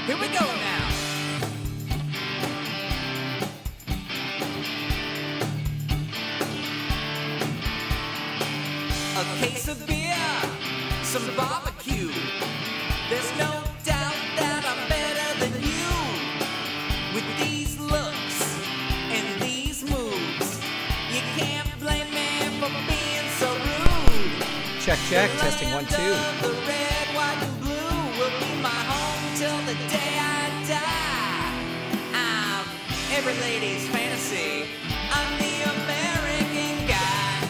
Here we go now. A case of beer, some barbecue. There's no doubt that I'm better than you. With these looks and these moves, you can't blame me for being so rude. Check, testing 1, 2. The red, white, and blue will be my home till the day I die. I'm every lady's fantasy. I'm the American guy.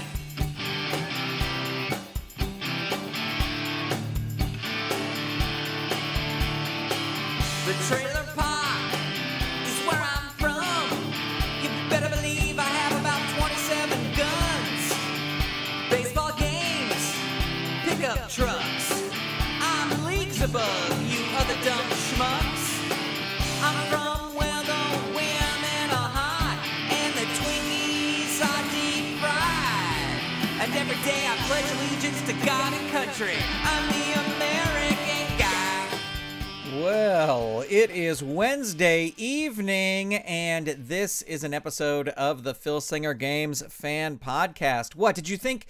The trailer park is where I'm from. You better believe I have about 27 guns. Baseball games, pickup trucks. I'm leagues above you other dumb schmucks. I'm from where the women are hot and the Twinkies are deep fried. And every day I pledge allegiance to God and country. I'm the American guy. Well, it is Wednesday evening, and this is an episode of the Filsinger Games Fan Podcast. What, did you think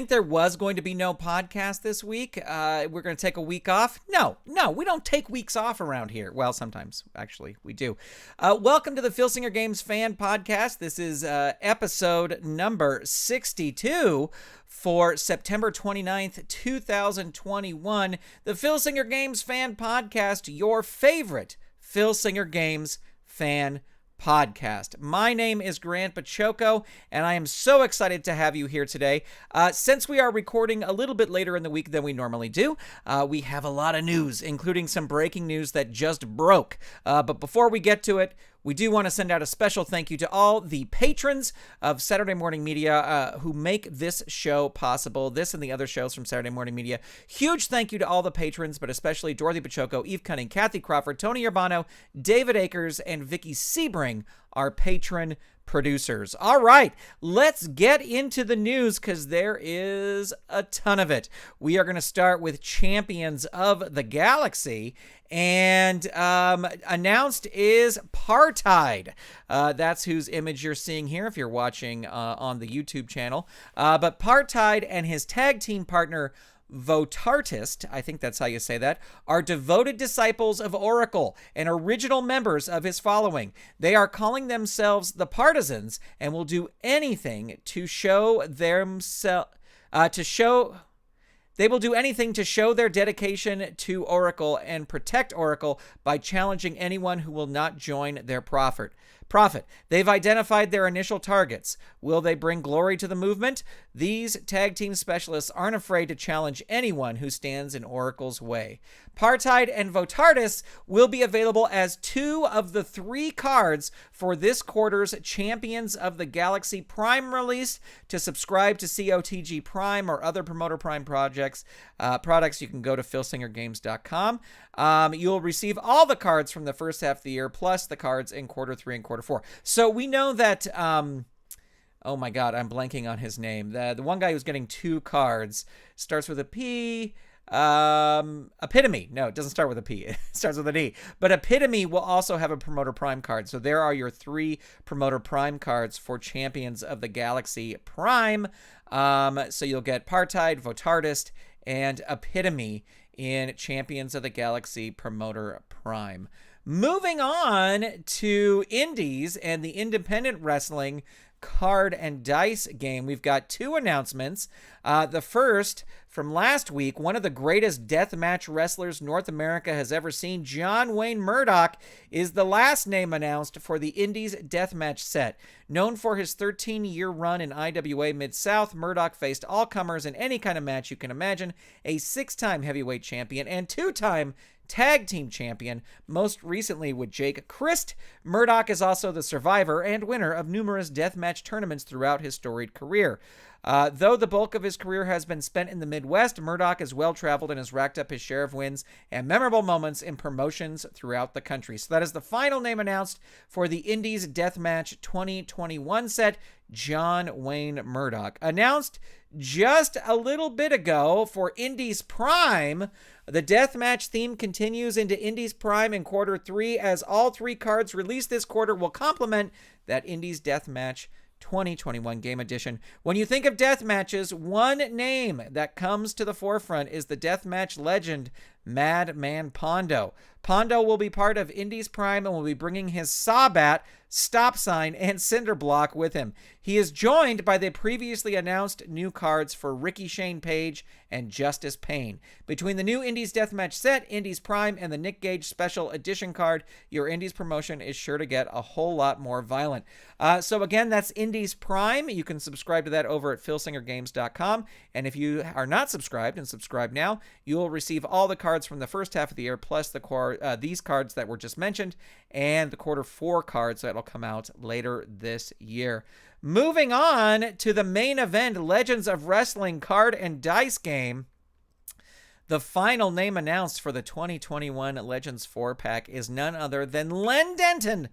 there was going to be no podcast this week? We're going to take a week off? No, we don't take weeks off around here. Well, sometimes, actually, we do. Welcome to the Filsinger Games Fan Podcast. This is episode number 62 for September 29th, 2021. The Filsinger Games Fan Podcast, your favorite Filsinger Games Fan Podcast. My name is Grant Bachoco, and I am so excited to have you here today. Since we are recording a little bit later in the week than we normally do, we have a lot of news, including some breaking news that just broke. But before we get to it, we do want to send out a special thank you to all the patrons of Saturday Morning Media who make this show possible, this and the other shows from Saturday Morning Media. Huge thank you to all the patrons, but especially Dorothy Bachoco, Eve Cunning, Kathy Crawford, Tony Urbano, David Akers, and Vicky Sebring, our patron producers. All right, let's get into the news because there is a ton of it. We are going to start with Champions of the Galaxy, and announced is Partide. That's whose image you're seeing here if you're watching on the YouTube channel. But Partide and his tag team partner Votartist, I think that's how you say that, are devoted disciples of Oracle and original members of his following. They are calling themselves the Partisans and will do anything to show themselves They will do anything to show their dedication to Oracle and protect Oracle by challenging anyone who will not join their prophet. They've identified their initial targets. Will they bring glory to the movement? These tag team specialists aren't afraid to challenge anyone who stands in Oracle's way. Partide and Votartist will be available as 2 of the 3 cards for this quarter's Champions of the Galaxy Prime release. To subscribe to COTG Prime or other Promoter Prime products, you can go to filsingergames.com. You'll receive all the cards from the first half of the year, plus the cards in quarter 3 and quarter 4. So we know that, oh my God, I'm blanking on his name. The one guy who's getting 2 cards starts with a P. Epitome. No, it doesn't start with a P. It starts with an E. But Epitome will also have a Promoter Prime card. So there are your 3 Promoter Prime cards for Champions of the Galaxy Prime. So you'll get Partide, Votartist, and Epitome in Champions of the Galaxy Promoter Prime. Moving on to Indies and the independent wrestling card and dice game, we've got 2 announcements. The first from last week, one of the greatest deathmatch wrestlers North America has ever seen, John Wayne Murdoch, is the last name announced for the Indies deathmatch set. Known for his 13-year run in IWA Mid-South, Murdoch faced all comers in any kind of match you can imagine, a 6-time heavyweight champion and 2-time tag team champion, most recently with Jake Christ. Murdoch is also the survivor and winner of numerous deathmatch tournaments throughout his storied career. Though the bulk of his career has been spent in the Midwest, Murdoch is well-traveled and has racked up his share of wins and memorable moments in promotions throughout the country. So that is the final name announced for the Indies Deathmatch 2021 set, John Wayne Murdoch. Announced just a little bit ago for Indies Prime, the deathmatch theme continues into Indies Prime in quarter 3, as all 3 cards released this quarter will complement that Indies Deathmatch 2021 Game Edition. When you think of deathmatches, one name that comes to the forefront is the deathmatch legend, Madman Pondo. Pondo will be part of Indies Prime and will be bringing his Sawbat, Stop Sign, and Cinder Block with him. He is joined by the previously announced new cards for Ricky Shane Page and Justice Payne. Between the new Indies Deathmatch set, Indies Prime, and the Nick Gage Special Edition card, your Indies promotion is sure to get a whole lot more violent. So again, that's Indies Prime. You can subscribe to that over at filsingergames.com. And if you are not subscribed and subscribe now, you will receive all the cards from the first half of the year, plus these cards that were just mentioned, and the quarter 4 cards that will come out later this year. Moving on to the main event, Legends of Wrestling card and dice game. The final name announced for the 2021 Legends 4-pack is none other than Len Denton,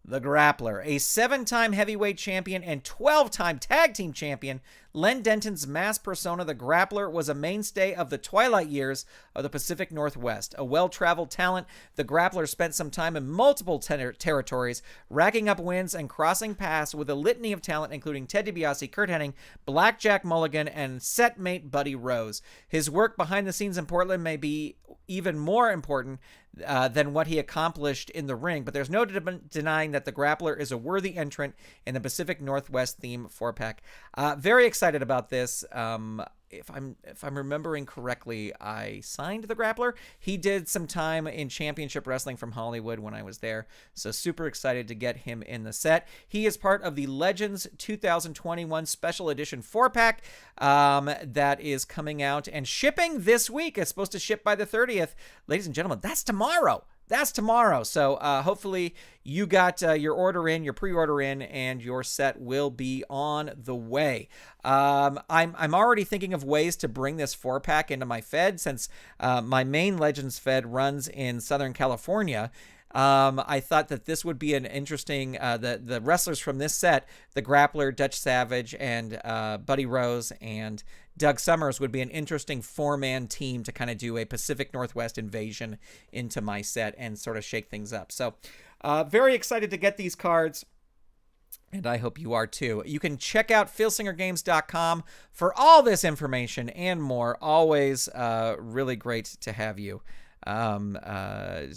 the Grappler. A 7-time heavyweight champion and 12-time tag team champion, Len Denton's mass persona, the Grappler, was a mainstay of the twilight years of the Pacific Northwest. A well-traveled talent, the Grappler spent some time in multiple territories, racking up wins and crossing paths with a litany of talent, including Ted DiBiase, Kurt Hennig, Blackjack Mulligan, and setmate Buddy Rose. His work behind the scenes in Portland may be even more important than what he accomplished in the ring, but there's no denying that the Grappler is a worthy entrant in the Pacific Northwest theme 4-pack. Very excited about this. If I'm remembering correctly, I signed the Grappler. He did some time in Championship Wrestling from Hollywood when I was there, so super excited to get him in the set. He is part of the Legends 2021 Special Edition 4-pack that is coming out and shipping this week. It's supposed to ship by the 30th. Ladies and gentlemen, that's tomorrow. That's tomorrow. So hopefully you got your order in, your pre-order in, and your set will be on the way. I'm already thinking of ways to bring this 4-pack into my Fed, since my main Legends Fed runs in Southern California. I thought that this would be an interesting, the wrestlers from this set, the Grappler, Dutch Savage, and Buddy Rose, and Doug Summers would be an interesting 4-man team to kind of do a Pacific Northwest invasion into my set and sort of shake things up. So very excited to get these cards, and I hope you are too. You can check out filsingergames.com for all this information and more. Always really great to have you. To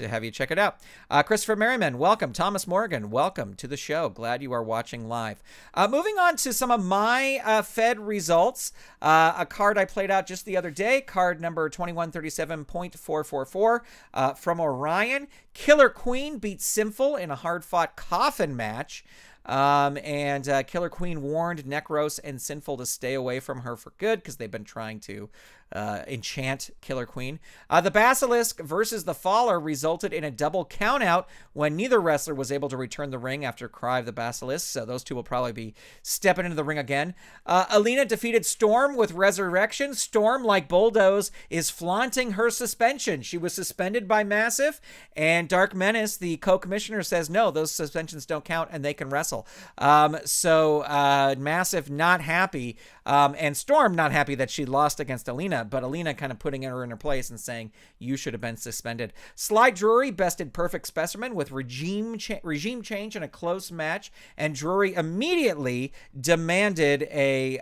have you check it out. Christopher Merriman, welcome. Thomas Morgan, welcome to the show. Glad you are watching live. Moving on to some of my Fed results. A card I played out just the other day, card number 2137.444 from Orion. Killer Queen beat Sinful in a hard-fought coffin match. And Killer Queen warned Necros and Sinful to stay away from her for good, because they've been trying to enchant Killer Queen. The Basilisk versus the Faller resulted in a double countout when neither wrestler was able to return the ring after Cry of the Basilisk, so those two will probably be stepping into the ring again. Alina defeated Storm with Resurrection. Storm, like Bulldoze, is flaunting her suspension. She was suspended by Massive, and Dark Menace, the co-commissioner, says no, those suspensions don't count and they can wrestle. So Massive not happy, and Storm not happy that she lost against Alina, but Alina kind of putting her in her place and saying you should have been suspended. Sly Drury bested Perfect Specimen with regime change in a close match, and Drury immediately demanded a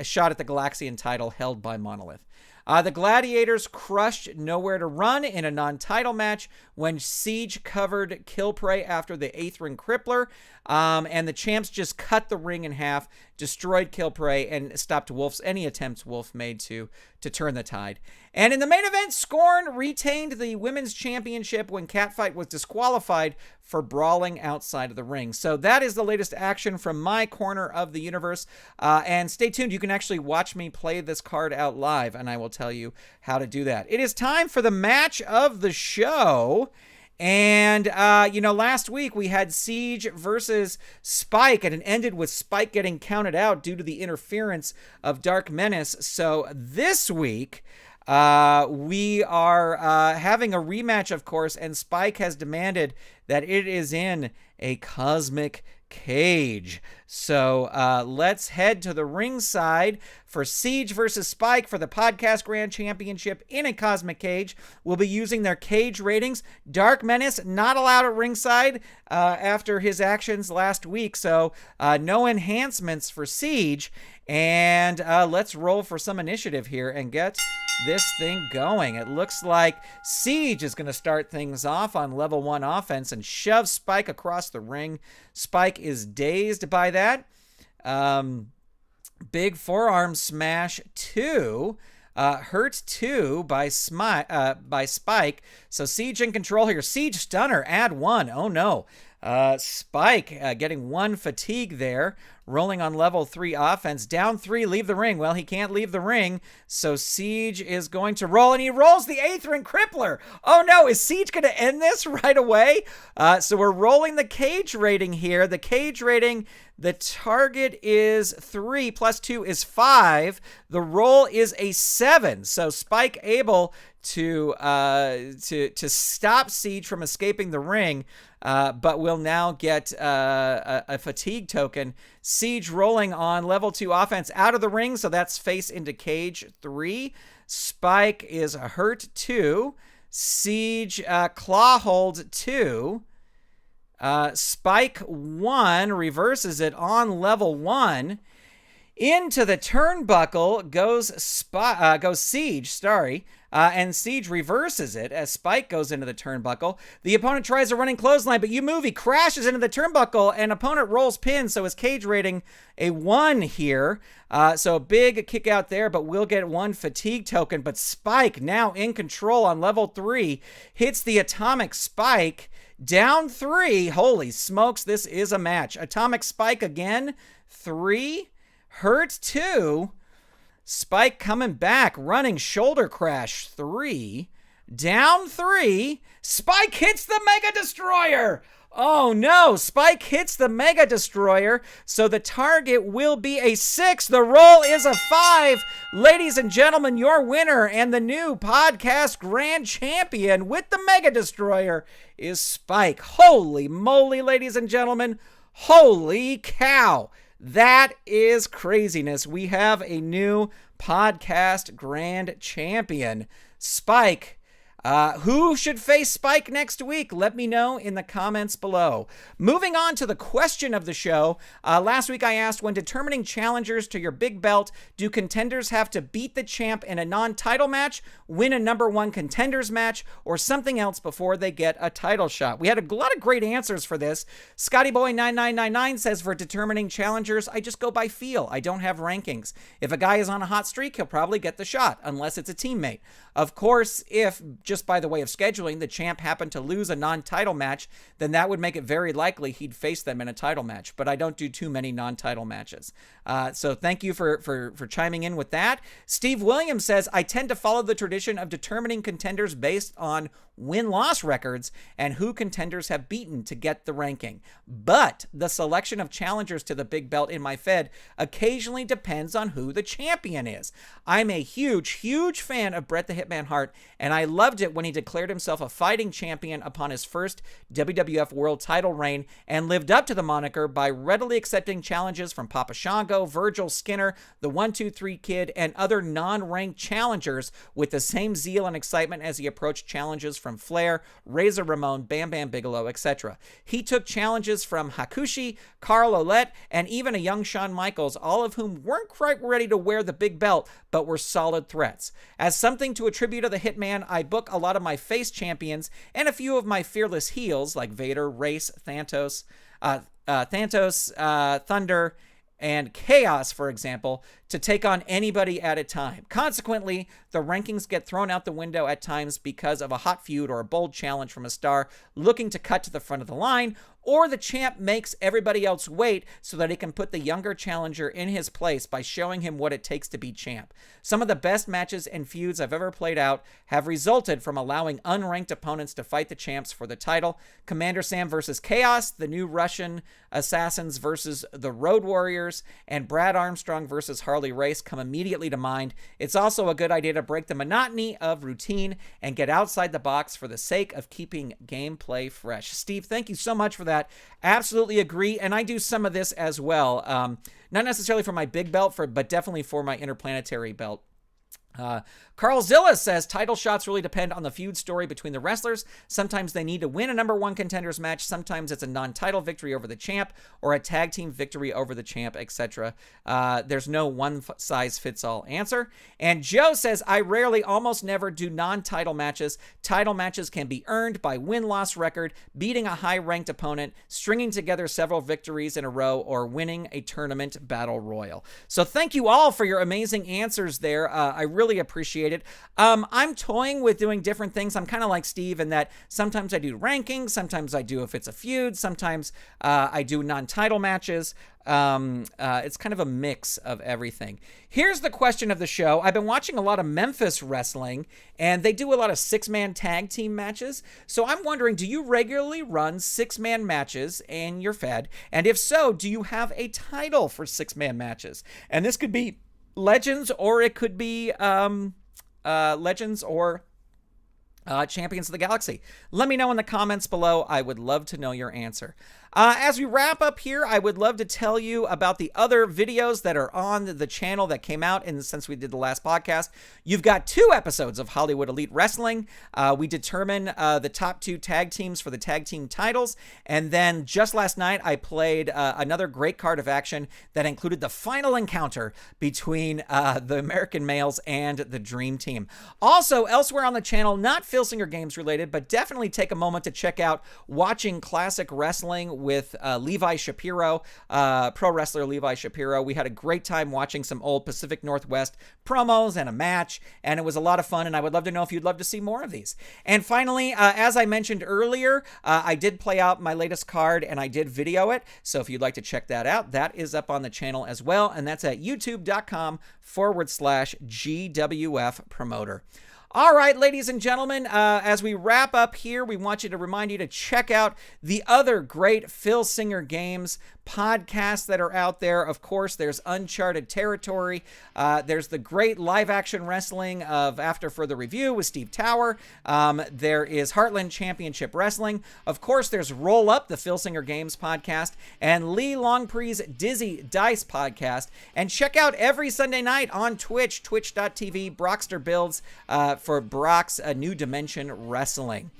shot at the Galaxian title held by Monolith. The Gladiators crushed Nowhere to Run in a non-title match when Siege covered Killprey after the 8th ring crippler, and the champs just cut the ring in half, destroyed Killprey, and stopped any attempts Wolf made to turn the tide. And in the main event, Scorn retained the women's championship when Catfight was disqualified for brawling outside of the ring. So that is the latest action from my corner of the universe. And stay tuned. You can actually watch me play this card out live, and I will tell you how to do that. It is time for the match of the show. And, last week we had Siege versus Spike, and it ended with Spike getting counted out due to the interference of Dark Menace. So this week, We are having a rematch, of course, and Spike has demanded that it is in a cosmic cage. So let's head to the ringside for Siege versus Spike for the Podcast Grand Championship in a cosmic cage. We'll be using their cage ratings. Dark Menace not allowed at ringside after his actions last week, so no enhancements for Siege. And let's roll for some initiative here and get this thing going. It looks like Siege is going to start things off on level 1 offense and shove Spike across the ring. Spike is dazed by that. Big forearm smash 2. Hurt 2 by Spike. So Siege in control here. Siege stunner, add 1. Oh no. Spike getting 1 fatigue there. Rolling on level 3 offense. Down 3, leave the ring. Well, he can't leave the ring, so Siege is going to roll, and he rolls the Aether Crippler. Oh no, is Siege going to end this right away? So we're rolling the cage rating here. The cage rating, the target is 3, plus 2 is 5. The roll is a 7. So Spike able to stop Siege from escaping the ring, but will now get a fatigue token. Siege rolling on level 2 offense out of the ring, so that's face into cage 3. Spike is hurt 2. Siege claw hold 2. Spike 1 reverses it on level 1. Into the turnbuckle goes Siege, and Siege reverses it as Spike goes into the turnbuckle. The opponent tries a running clothesline, but you move. He crashes into the turnbuckle, and opponent rolls pin, so his cage rating a 1 here. So a big kick out there, but we'll get 1 fatigue token. But Spike now in control on level 3, hits the atomic spike. Down 3. Holy smokes, this is a match. Atomic spike again. 3. Hurt 2. Spike coming back. Running shoulder crash 3. Down 3. Spike hits the Mega Destroyer. Oh no, Spike hits the Mega Destroyer, so the target will be a 6. The roll is a 5. Ladies and gentlemen, your winner and the new Podcast Grand Champion with the Mega Destroyer is Spike. Holy moly, ladies and gentlemen. Holy cow. That is craziness. We have a new Podcast Grand Champion, Spike. Who should face Spike next week? Let me know in the comments below. Moving on to the question of the show. Last week I asked, when determining challengers to your big belt, do contenders have to beat the champ in a non-title match, win a number 1 contenders match, or something else before they get a title shot? We had a lot of great answers for this. ScottyBoy9999 says, for determining challengers, I just go by feel. I don't have rankings. If a guy is on a hot streak, he'll probably get the shot, unless it's a teammate. Of course, if just by the way of scheduling, the champ happened to lose a non-title match, then that would make it very likely he'd face them in a title match. But I don't do too many non-title matches. So thank you for chiming in with that. Steve Williams says, I tend to follow the tradition of determining contenders based on win-loss records and who contenders have beaten to get the ranking. But the selection of challengers to the big belt in my Fed occasionally depends on who the champion is. I'm a huge fan of Bret the Hitman Hart, and I loved it when he declared himself a fighting champion upon his first WWF World title reign and lived up to the moniker by readily accepting challenges from Papa Shango, Virgil Skinner, the 1-2-3 Kid, and other non-ranked challengers with the same zeal and excitement as he approached challenges from Flair, Razor Ramon, Bam Bam Bigelow, etc. He took challenges from Hakushi, Carl Ouellet, and even a young Shawn Michaels, all of whom weren't quite ready to wear the big belt, but were solid threats. As something to attribute to the Hitman, I book a lot of my face champions and a few of my fearless heels like Vader, Race, Thanatos, Thunder, and Chaos, for example, to take on anybody at a time. Consequently, the rankings get thrown out the window at times because of a hot feud or a bold challenge from a star looking to cut to the front of the line, or the champ makes everybody else wait so that he can put the younger challenger in his place by showing him what it takes to be champ. Some of the best matches and feuds I've ever played out have resulted from allowing unranked opponents to fight the champs for the title. Commander Sam versus Chaos, the new Russian Assassins versus the Road Warriors, and Brad Armstrong versus Harley Race come immediately to mind. It's also a good idea to break the monotony of routine and get outside the box for the sake of keeping gameplay fresh. Steve, thank you so much for that. Absolutely agree, and I do some of this as well. Not necessarily for my big belt, but definitely for my interplanetary belt. Carl Zilla says title shots really depend on the feud story between the wrestlers. Sometimes they need to win a number one contenders match. Sometimes it's a non-title victory over the champ or a tag team victory over the champ, etc. There's no one-size-fits-all answer. And Joe says, I rarely, almost never do non-title matches. Title matches can be earned by win-loss record, beating a high-ranked opponent, stringing together several victories in a row, or winning a tournament battle royal. So thank you all for your amazing answers there. I really appreciate it. I'm toying with doing different things. I'm kind of like Steve in that sometimes I do rankings, sometimes I do if it's a feud, sometimes I do non-title matches. It's kind of a mix of everything. Here's the question of the show. I've been watching a lot of Memphis wrestling, and they do a lot of six-man tag team matches. So I'm wondering, do you regularly run six-man matches in your Fed? And if so, do you have a title for six-man matches? And this could be Legends, or it could be Legends or Champions of the Galaxy. Let me know in the comments below. I would love to know your answer. As we wrap up here, I would love to tell you about the other videos that are on the channel that came out since we did the last podcast. You've got 2 episodes of Hollywood Elite Wrestling. We determine the top 2 tag teams for the tag team titles. And then just last night, I played another great card of action that included the final encounter between the American Males and the Dream Team. Also, elsewhere on the channel, not Filsinger Games related, but definitely take a moment to check out Watching Classic Wrestling with Levi Shapiro, pro wrestler Levi Shapiro. We had a great time watching some old Pacific Northwest promos and a match, and it was a lot of fun, and I would love to know if you'd love to see more of these. And finally, as I mentioned earlier, I did play out my latest card, and I did video it, so if you'd like to check that out, that is up on the channel as well, and that's at youtube.com/GWF promoter. All right, ladies and gentlemen, as we wrap up here, we want you to remind you to check out the other great Filsinger Games podcasts that are out there. Of course, there's Uncharted Territory. There's the great live-action wrestling of After Further Review with Steve Tower. There is Heartland Championship Wrestling. Of course, there's Roll Up, the Filsinger Games podcast, and Lee Longpre's Dizzy Dice podcast. And check out every Sunday night on Twitch, twitch.tv, Brockster Builds, for Brock's New Dimension Wrestling.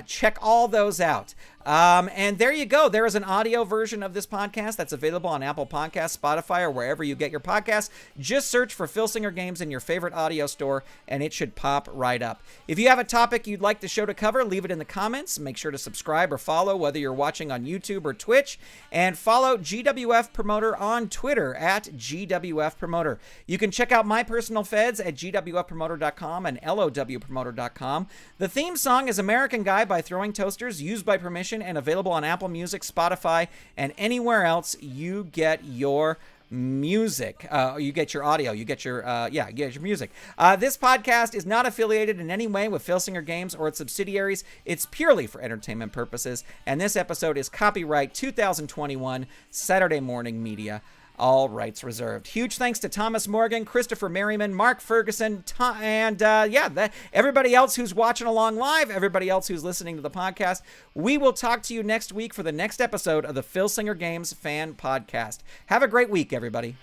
Check all those out. And there you go. There is an audio version of this podcast that's available on Apple Podcasts, Spotify, or wherever you get your podcasts. Just search for Filsinger Games in your favorite audio store, and it should pop right up. If you have a topic you'd like the show to cover, leave it in the comments. Make sure to subscribe or follow, whether you're watching on YouTube or Twitch. And follow GWF Promoter on Twitter at GWF Promoter. You can check out my personal feds at gwfpromoter.com and lowpromoter.com. The theme song is American Guy by Throwing Toasters, used by permission and available on Apple Music, Spotify, and anywhere else you get your music. You get your audio. You get your, you get your music. This podcast is not affiliated in any way with Filsinger Games or its subsidiaries. It's purely for entertainment purposes. And this episode is copyright 2021 Saturday Morning Media. All rights reserved. Huge thanks to Thomas Morgan, Christopher Merriman, Mark Ferguson, and everybody else who's watching along live, everybody else who's listening to the podcast. We will talk to you next week for the next episode of the Filsinger Games Fan Podcast. Have a great week, everybody.